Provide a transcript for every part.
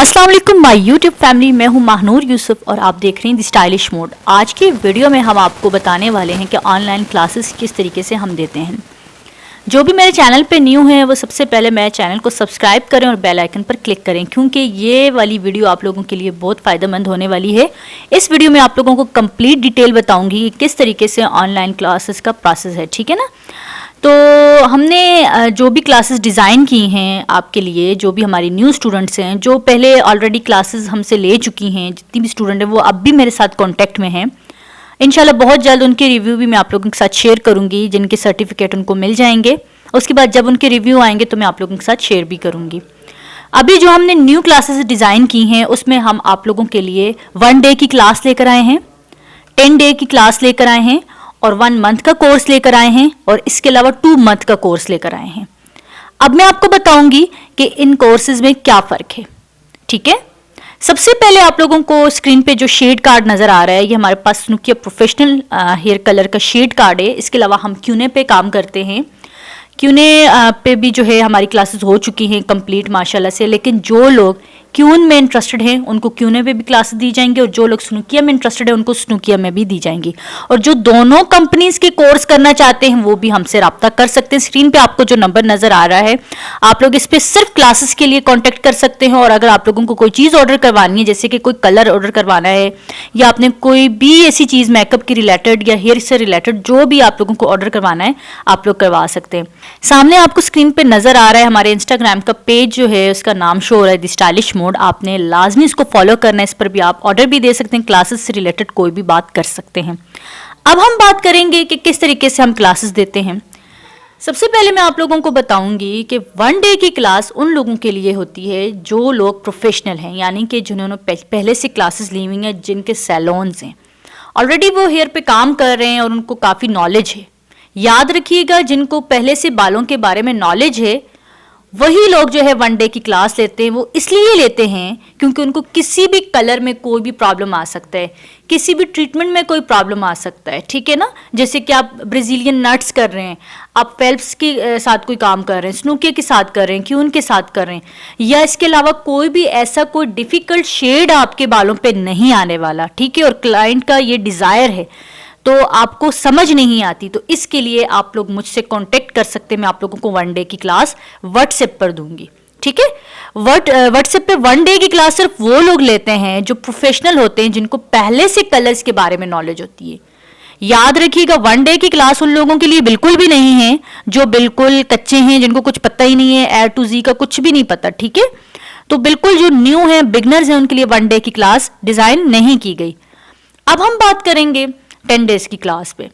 अस्सलाम वालेकुम my YouTube family, मैं हूं महानूर यूसुफ और आप देख रहे हैं द स्टाइलिश मोड। आज की वीडियो में हम आपको बताने वाले हैं कि ऑनलाइन क्लासेस किस तरीके से हम देते हैं। जो भी मेरे चैनल पे न्यू हैं वो सबसे पहले मेरे चैनल को सब्सक्राइब करें और बेल आइकन पर क्लिक करें, क्योंकि ये वाली वीडियो आप लोगों के लिए बहुत फ़ायदेमंद होने वाली है। इस वीडियो में आप लोगों को कंप्लीट डिटेल बताऊँगी कि किस तरीके से ऑनलाइन क्लासेस का प्रोसेस है, ठीक है ना। तो हमने जो भी क्लासेस डिज़ाइन की हैं आपके लिए, जो भी हमारी न्यू स्टूडेंट्स हैं जो पहले ऑलरेडी क्लासेस हमसे ले चुकी हैं, जितनी भी स्टूडेंट हैं वो अब भी मेरे साथ कांटेक्ट में हैं। इंशाल्लाह बहुत जल्द उनके रिव्यू भी मैं आप लोगों के साथ शेयर करूंगी, जिनके सर्टिफिकेट उनको मिल जाएंगे। उसके बाद जब उनके रिव्यू आएंगे तो मैं आप लोगों के साथ शेयर भी करूंगी। अभी जो हमने न्यू क्लासेस डिज़ाइन की हैं उसमें हम आप लोगों के लिए 1 डे की क्लास लेकर आए हैं, 10 डे की क्लास लेकर आए हैं और 1 मंथ का कोर्स लेकर आए हैं और इसके अलावा 2 मंथ का कोर्स लेकर आए हैं। अब मैं आपको बताऊंगी कि इन कोर्सेज में क्या फ़र्क है, ठीक है। सबसे पहले आप लोगों को स्क्रीन पे जो शेड कार्ड नज़र आ रहा है, ये हमारे पास स्नूकिया प्रोफेशनल हेयर कलर का शेड कार्ड है। इसके अलावा हम क्यूने पे काम करते हैं। क्यूने पे भी जो है हमारी क्लासेस हो चुकी हैं कंप्लीट माशाल्लाह से, लेकिन जो लोग क्यून में इंटरेस्टेड हैं उनको क्यूने पे भी क्लासेस दी जाएंगी और जो लोग स्नूकिया में इंटरेस्टेड है उनको स्नूकिया में भी दी जाएंगी। और जो दोनों कंपनीज के कोर्स करना चाहते हैं वो भी हमसे रब्ता कर सकते हैं। स्क्रीन पे आपको जो नंबर नजर आ रहा है, आप लोग इस पे सिर्फ क्लासेस के लिए कॉन्टेक्ट कर सकते हैं। और अगर आप लोगों को कोई चीज़ ऑर्डर करवानी है, जैसे कि कोई कलर ऑर्डर करवाना है या आपने कोई भी ऐसी चीज़ मेकअप की रिलेटेड या हेयर से रिलेटेड जो भी आप लोगों को ऑर्डर करवाना है, आप लोग करवा सकते हैं। सामने आपको स्क्रीन पे नजर आ रहा है हमारे इंस्टाग्राम का पेज जो है, उसका नाम शो हो रहा है द स्टाइलिश मोड। आपने लाजमी इसको फॉलो करना है। इस पर भी आप ऑर्डर भी दे सकते हैं, क्लासेस से रिलेटेड कोई भी बात कर सकते हैं। अब हम बात करेंगे कि किस तरीके से हम क्लासेस देते हैं। सबसे पहले मैं आप लोगों को बताऊंगी कि 1 डे की क्लास उन लोगों के लिए होती है जो लोग प्रोफेशनल हैं, यानी कि जिन्होंने पहले से क्लासेस ली हुई हैं, जिनके सैलून्स हैं, ऑलरेडी वो हेयर पे काम कर रहे हैं और उनको काफ़ी नॉलेज है। याद रखिएगा, जिनको पहले से बालों के बारे में नॉलेज है वही लोग जो है 1 डे की क्लास लेते हैं। वो इसलिए लेते हैं क्योंकि उनको किसी भी कलर में कोई भी प्रॉब्लम आ सकता है, किसी भी ट्रीटमेंट में कोई प्रॉब्लम आ सकता है, ठीक है ना। जैसे कि आप ब्राज़ीलियन नट्स कर रहे हैं, आप फेल्प्स के साथ कोई काम कर रहे हैं, स्नूकिया के साथ कर रहे हैं, क्यून के साथ कर रहे हैं, या इसके अलावा कोई भी ऐसा कोई डिफ़िकल्ट शेड आपके बालों पे नहीं आने वाला, ठीक है। और क्लाइंट का ये डिज़ायर है तो आपको समझ नहीं आती, तो इसके लिए आप लोग मुझसे कांटेक्ट कर सकते हैं। मैं आप लोगों को 1 डे की क्लास व्हाट्सएप पर दूंगी, ठीक है। व्हाट्सएप पे 1 डे की क्लास सिर्फ वो लोग लेते हैं जो प्रोफेशनल होते हैं, जिनको पहले से कलर्स के बारे में नॉलेज होती है। याद रखिएगा, 1 डे की क्लास उन लोगों के लिए बिल्कुल भी नहीं है जो बिल्कुल कच्चे हैं, जिनको कुछ पता ही नहीं है, A to Z का कुछ भी नहीं पता, ठीक है। तो बिल्कुल जो न्यू है, बिगनर्स हैं, उनके लिए 1 डे की क्लास डिजाइन नहीं की गई। अब हम बात करेंगे 10 डेज की क्लास पे।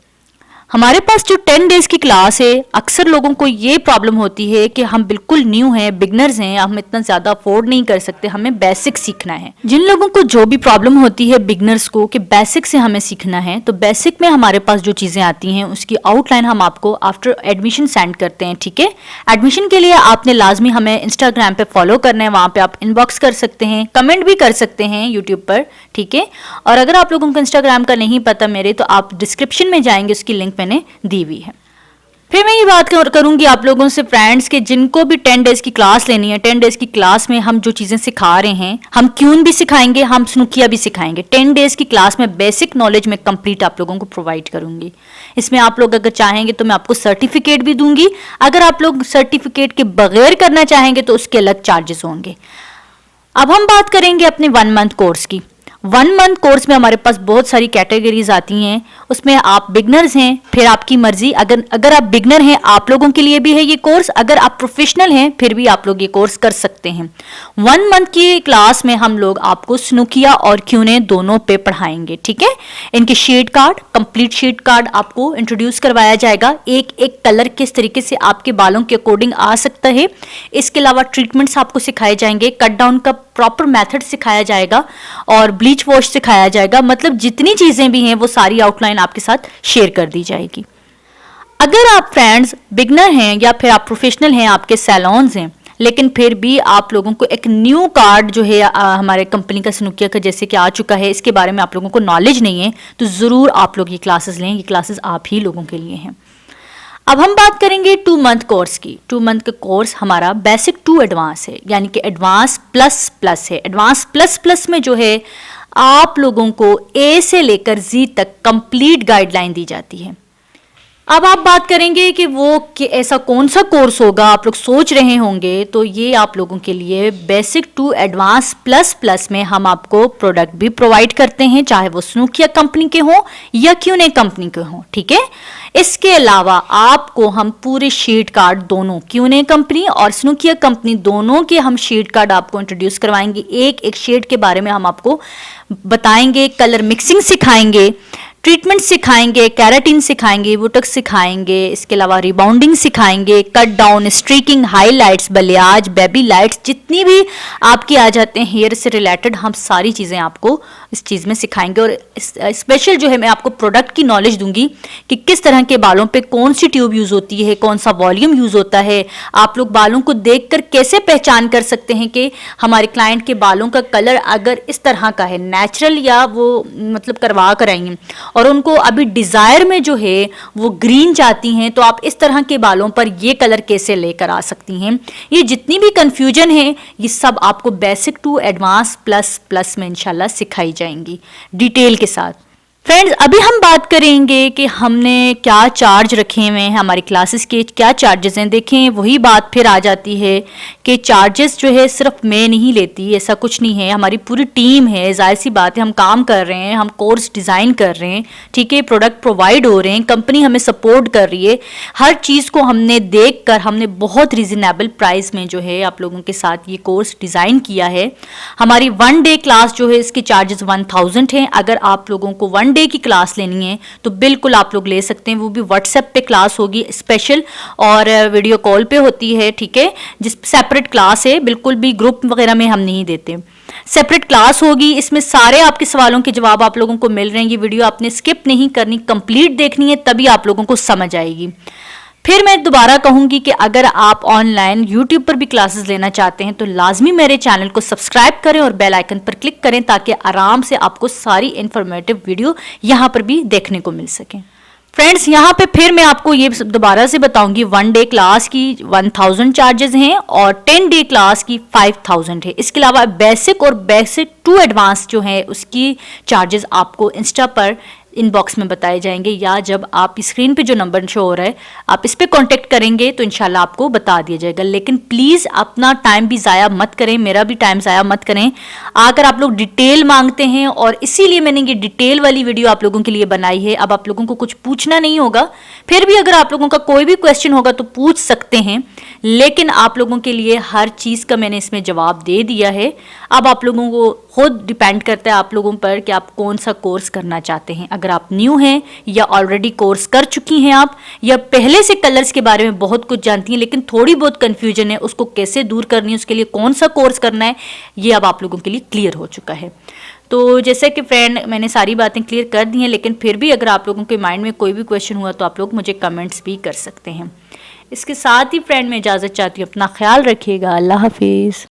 हमारे पास जो 10 डेज की क्लास है, अक्सर लोगों को ये प्रॉब्लम होती है कि हम बिल्कुल न्यू हैं, बिगनर्स हैं, हम इतना ज़्यादा अफोर्ड नहीं कर सकते, हमें बेसिक सीखना है। जिन लोगों को जो भी प्रॉब्लम होती है बिगनर्स को कि बेसिक से हमें सीखना है, तो बेसिक में हमारे पास जो चीज़ें आती हैं उसकी आउटलाइन हम आपको आफ्टर एडमिशन सेंड करते हैं, ठीक है। एडमिशन के लिए आपने लाजमी हमें इंस्टाग्राम पे फॉलो करना है, वहाँ पर आप इनबॉक्स कर सकते हैं, कमेंट भी कर सकते हैं यूट्यूब पर, ठीक है। और अगर आप लोगों को इंस्टाग्राम का नहीं पता मेरे, तो आप डिस्क्रिप्शन में जाएंगे, उसकी लिंक मैंने दी हुई है। फिर मैं ये बात करूंगी आप लोगों से फ्रेंड्स के जिनको भी 10 डेज की क्लास लेनी है, 10 डेज की क्लास में हम जो चीज़ें सिखा रहे हैं, हम क्यून भी सिखाएंगे, हम स्नूकिया भी सिखाएंगे। 10 डेज की क्लास में बेसिक नॉलेज में कंप्लीट आप लोगों को प्रोवाइड करूंगी। इसमें आप लोग अगर चाहेंगे तो मैं आपको सर्टिफिकेट भी दूंगी। अगर आप लोग सर्टिफिकेट के बगैर करना चाहेंगे तो उसके अलग चार्जेस होंगे। अब हम बात करेंगे अपने 1 मंथ कोर्स की। 1 मंथ कोर्स में हमारे पास बहुत सारी कैटेगरीज आती हैं। उसमें आप बिगनर्स हैं, फिर आपकी मर्जी, अगर आप बिगनर हैं आप लोगों के लिए भी है ये कोर्स, अगर आप प्रोफेशनल हैं फिर भी आप लोग ये कोर्स कर सकते हैं। 1 मंथ की क्लास में हम लोग आपको स्नूकिया और क्यूने दोनों पे पढ़ाएंगे, ठीक है। इनके shade card, complete shade card आपको इंट्रोड्यूस करवाया जाएगा। एक एक कलर किस तरीके से आपके बालों के अकॉर्डिंग आ सकता है। इसके अलावा ट्रीटमेंट्स आपको सिखाए जाएंगे, कट डाउन का प्रॉपर मेथड सिखाया जाएगा और ब्लीच वॉश सिखाया जाएगा। मतलब जितनी चीज़ें भी हैं वो सारी आउटलाइन आपके साथ शेयर कर दी जाएगी। अगर आप फ्रेंड्स बिगनर हैं या फिर आप प्रोफेशनल हैं, आपके सैलून्स हैं, लेकिन फिर भी आप लोगों को एक न्यू कार्ड जो है हमारे कंपनी का स्नूकिया का जैसे कि आ चुका है, इसके बारे में आप लोगों को नॉलेज नहीं है, तो ज़रूर आप लोग ये क्लासेस लें। ये क्लासेस आप ही लोगों के लिए हैं। अब हम बात करेंगे 2 मंथ कोर्स की। 2 मंथ का कोर्स हमारा बेसिक टू एडवांस है, यानी कि एडवांस प्लस प्लस है। एडवांस प्लस प्लस में जो है आप लोगों को ए से लेकर जी तक कंप्लीट गाइडलाइन दी जाती है। अब आप बात करेंगे कि ऐसा कौन सा कोर्स होगा, आप लोग सोच रहे होंगे, तो ये आप लोगों के लिए basic to advance plus plus में हम आपको प्रोडक्ट भी प्रोवाइड करते हैं, चाहे वो स्नूकिया कंपनी के हों या क्यूने कंपनी के हों, ठीक है। इसके अलावा आपको हम पूरे शीट कार्ड दोनों क्यूने कंपनी और स्नूकिया कंपनी दोनों के हम शीट कार्ड आपको इंट्रोड्यूस करवाएंगे। एक एक शेड के बारे में हम आपको बताएंगे, कलर मिक्सिंग सिखाएंगे, ट्रीटमेंट सिखाएंगे, कैराटिन सिखाएंगे, वुटक्स सिखाएंगे, इसके अलावा रिबाउंडिंग सिखाएंगे, cut down, streaking, highlights, balayage, baby lights, जितनी भी आपकी आ जाते हैं हेयर से रिलेटेड, हम सारी चीज़ें आपको इस चीज़ में सिखाएंगे। और स्पेशल जो है मैं आपको प्रोडक्ट की नॉलेज दूंगी कि किस तरह के बालों पे कौन सी ट्यूब यूज़ होती है, कौन सा वॉल्यूम यूज़ होता है। आप लोग बालों को देखकर कैसे पहचान कर सकते हैं कि हमारे क्लाइंट के बालों का कलर अगर इस तरह का है, नेचुरल या वो मतलब करवा कर आएंगे और उनको अभी डिजायर में जो है वो ग्रीन चाहती हैं, तो आप इस तरह के बालों पर ये कलर कैसे लेकर आ सकती हैं। ये जितनी भी कंफ्यूजन है ये सब आपको basic to advance plus plus में इंशाल्लाह सिखाई जाएंगी डिटेल के साथ। फ्रेंड्स, अभी हम बात करेंगे कि हमने क्या चार्ज रखे हुए हैं, हमारी क्लासेस के क्या चार्जेस हैं। देखें, वही बात फिर आ जाती है कि चार्जेस जो है सिर्फ मैं नहीं लेती, ऐसा कुछ नहीं है, हमारी पूरी टीम है। जाहिर सी बात है, हम काम कर रहे हैं, हम कोर्स डिज़ाइन कर रहे हैं, ठीक है, प्रोडक्ट प्रोवाइड हो रहे हैं, कंपनी हमें सपोर्ट कर रही है। हर चीज़ को हमने देख कर हमने बहुत रीज़नेबल प्राइस में जो है आप लोगों के साथ ये कोर्स डिज़ाइन किया है। हमारी 1 डे क्लास जो है इसके चार्जेस 1000 हैं। अगर आप लोगों को 1 डे की क्लास लेनी है तो बिल्कुल आप लोग ले सकते हैं, वो भी व्हाट्सएप पे क्लास होगी स्पेशल और वीडियो कॉल पे होती है, ठीक है, जिस सेपरेट क्लास है, बिल्कुल भी ग्रुप वगैरह में हम नहीं देते, सेपरेट क्लास होगी। इसमें सारे आपके सवालों के जवाब आप लोगों को मिल रहे हैं। ये वीडियो आपने स्किप नहीं करनी, कंप्लीट देखनी है, तभी आप लोगों को समझ आएगी। फिर मैं दोबारा कहूंगी कि अगर आप ऑनलाइन यूट्यूब पर भी क्लासेस लेना चाहते हैं तो लाजमी मेरे चैनल को सब्सक्राइब करें और बेल आइकन पर क्लिक करें, ताकि आराम से आपको सारी इंफॉर्मेटिव वीडियो यहाँ पर भी देखने को मिल सके। फ्रेंड्स, यहाँ पे फिर मैं आपको ये दोबारा से बताऊंगी, 1 डे क्लास की 1000 चार्जेस हैं और 10 डे क्लास की 5000 है। इसके अलावा बेसिक और बेसिक टू एडवांस जो है उसकी चार्जेस आपको इंस्टा पर इनबॉक्स में बताए जाएंगे, या जब आप स्क्रीन पे जो नंबर शो हो रहा है आप इस पे कांटेक्ट करेंगे तो इंशाल्लाह आपको बता दिया जाएगा। लेकिन प्लीज़ अपना टाइम भी ज़ाया मत करें, मेरा भी टाइम ज़ाया मत करें। अगर आप लोग डिटेल मांगते हैं, और इसीलिए मैंने ये डिटेल वाली वीडियो आप लोगों के लिए बनाई है। अब आप लोगों को कुछ पूछना नहीं होगा, फिर भी अगर आप लोगों का कोई भी क्वेश्चन होगा तो पूछ सकते हैं, लेकिन आप लोगों के लिए हर चीज़ का मैंने इसमें जवाब दे दिया है। अब आप लोगों को खुद डिपेंड करता है आप लोगों पर कि आप कौन सा कोर्स करना चाहते हैं। अगर आप न्यू हैं या ऑलरेडी कोर्स कर चुकी हैं आप, या पहले से कलर्स के बारे में बहुत कुछ जानती हैं लेकिन थोड़ी बहुत कन्फ्यूजन है, उसको कैसे दूर करनी है, उसके लिए कौन सा कोर्स करना है, ये अब आप लोगों के लिए क्लियर हो चुका है। तो जैसे कि फ्रेंड मैंने सारी बातें क्लियर कर दी हैं, लेकिन फिर भी अगर आप लोगों के माइंड में कोई भी क्वेश्चन हुआ तो आप लोग मुझे कमेंट्स भी कर सकते हैं। इसके साथ ही फ्रेंड मैं इजाज़त चाहती हूँ, अपना ख्याल रखिएगा। अल्लाह हाफिज़।